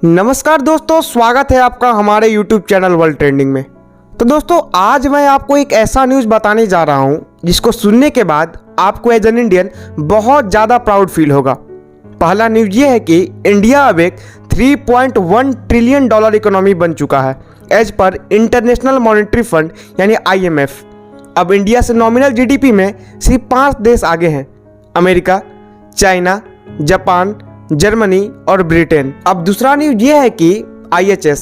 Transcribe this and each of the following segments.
नमस्कार दोस्तों, स्वागत है आपका हमारे YouTube चैनल वर्ल्ड ट्रेंडिंग में। तो दोस्तों, आज मैं आपको एक ऐसा न्यूज़ बताने जा रहा हूं जिसको सुनने के बाद आपको एज एन इंडियन बहुत ज़्यादा प्राउड फील होगा। पहला न्यूज़ ये है कि इंडिया अब एक 3.1 ट्रिलियन डॉलर इकोनॉमी बन चुका है एज पर इंटरनेशनल मॉनेटरी फंड यानी IMF। अब इंडिया से नॉमिनल GDP में सिर्फ 5 देश आगे हैं, अमेरिका, चाइना, जापान, जर्मनी और ब्रिटेन। अब दूसरा न्यूज ये है कि IHS,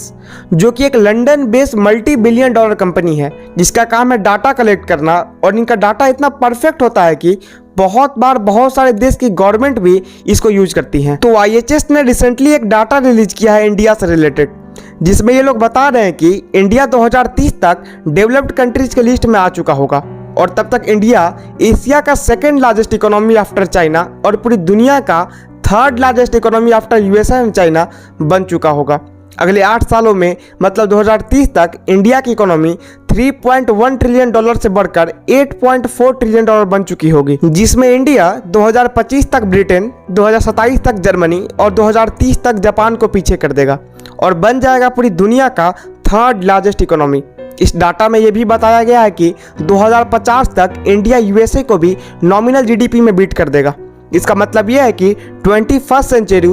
जो कि एक London based multi billion dollar company है जिसका काम है डाटा कलेक्ट करना, और इनका डाटा इतना परफेक्ट होता है कि बहुत बार बहुत सारे देश की गवर्नमेंट भी इसको यूज करती हैं। तो IHS ने रिसेंटली एक डाटा रिलीज किया है इंडिया से रिलेटेड, जिसमें ये लोग बता रहे हैं कि इंडिया 2030 तक डेवलप्ड कंट्रीज के लिस्ट में आ चुका होगा, और तब तक इंडिया एशिया का second largest economy after China और पूरी दुनिया का third largest economy after USA and China बन चुका होगा। अगले 8 सालों में मतलब 2030 तक इंडिया की इकोनॉमी 3.1 ट्रिलियन डॉलर से बढ़कर 8.4 ट्रिलियन डॉलर बन चुकी होगी, जिसमें इंडिया 2025 तक ब्रिटेन, 2027 तक जर्मनी और 2030 तक जापान को पीछे कर देगा और बन जाएगा पूरी दुनिया का थर्ड लार्जेस्ट इकोनॉमी। इस डाटा में यह भी बताया गया है कि 2050 तक इंडिया USA को भी नॉमिनल GDP में बीट कर देगा। इसका मतलब यह है कि 21st सेंचुरी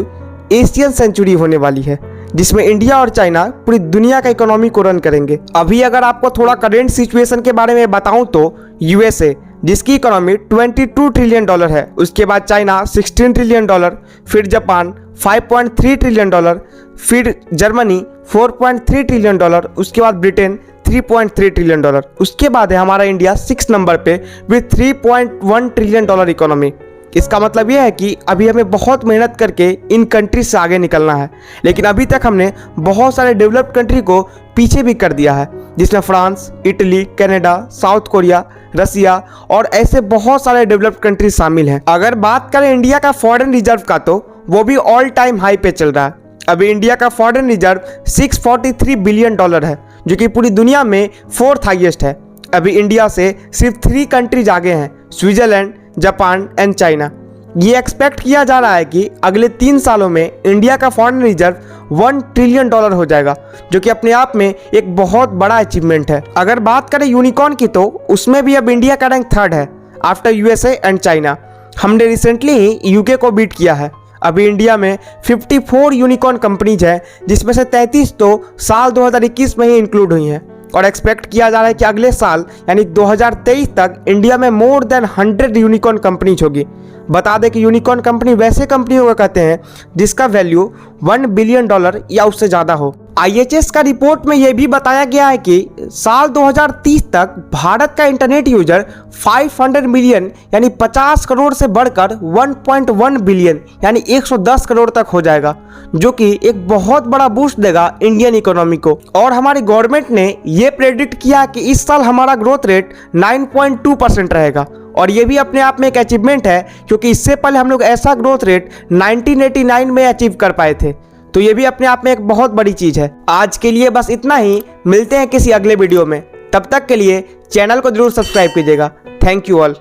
एशियन सेंचुरी होने वाली है, जिसमें इंडिया और चाइना पूरी दुनिया का इकोनॉमी को रन करेंगे। अभी अगर आपको थोड़ा करंट सिचुएशन के बारे में बताऊं तो USA, जिसकी इकोनॉमी 22 ट्रिलियन डॉलर है, उसके बाद चाइना 16 ट्रिलियन डॉलर, फिर जापान 5.3 ट्रिलियन डॉलर, फिर जर्मनी 4.3 ट्रिलियन डॉलर, उसके बाद ब्रिटेन 3.3 ट्रिलियन डॉलर, उसके बाद है हमारा इंडिया 6 नंबर पे विद 3.1 ट्रिलियन डॉलर इकोनॉमी। इसका मतलब यह है कि अभी हमें बहुत मेहनत करके इन कंट्रीज से आगे निकलना है, लेकिन अभी तक हमने बहुत सारे डेवलप्ड कंट्री को पीछे भी कर दिया है, जिसमें France, Italy, Canada, South Korea, Russia और ऐसे बहुत सारे डेवलप्ड कंट्रीज शामिल हैं। अगर बात करें इंडिया का फॉरेन रिजर्व का, तो वो भी ऑल टाइम हाई पे चल रहा है। अभी इंडिया का फॉरेन रिजर्व 643 बिलियन डॉलर है, जो कि पूरी दुनिया में 4th हाईएस्ट है। अभी इंडिया से सिर्फ 3 कंट्रीज आगे हैं, स्विट्जरलैंड, जापान एंड चाइना। ये एक्सपेक्ट किया जा रहा है कि अगले 3 सालों में इंडिया का फॉरेन रिजर्व 1 ट्रिलियन डॉलर हो जाएगा, जो कि अपने आप में एक बहुत बड़ा अचीवमेंट है। अगर बात करें यूनिकॉर्न की, तो उसमें भी अब इंडिया का रैंक 3rd है आफ्टर USA एंड चाइना। हमने रिसेंटली ही UK को बीट किया है। अभी इंडिया में 54 यूनिकॉर्न कंपनीज हैं, जिसमें से 33 तो साल 2021 में ही इंक्लूड हुई हैं, और एक्सपेक्ट किया जा रहा है कि अगले साल यानी 2023 तक इंडिया में मोर देन 100 यूनिकॉर्न कंपनीज होगी। बता दें कि यूनिकॉर्न कंपनी वैसे कंपनी को कहते हैं जिसका वैल्यू 1 बिलियन डॉलर या उससे ज़्यादा हो। IHS का रिपोर्ट में यह भी बताया गया है कि साल 2030 तक भारत का इंटरनेट यूजर 500 मिलियन यानी 50 करोड़ से बढ़कर 1.1 बिलियन यानी 110 करोड़ तक हो जाएगा, जो कि एक बहुत बड़ा बूस्ट देगा इंडियन इकोनॉमी को। और हमारी गवर्नमेंट ने यह प्रेडिक्ट किया कि इस साल हमारा ग्रोथ रेट 9.2% रहेगा, और ये भी अपने आप में एक अचीवमेंट है, क्योंकि इससे पहले हम लोग ऐसा ग्रोथ रेट 1989 में अचीव कर पाए थे। तो ये भी अपने आप में एक बहुत बड़ी चीज़ है। आज के लिए बस इतना ही, मिलते हैं किसी अगले वीडियो में। तब तक के लिए चैनल को जरूर सब्सक्राइब कीजिएगा। Thank you all.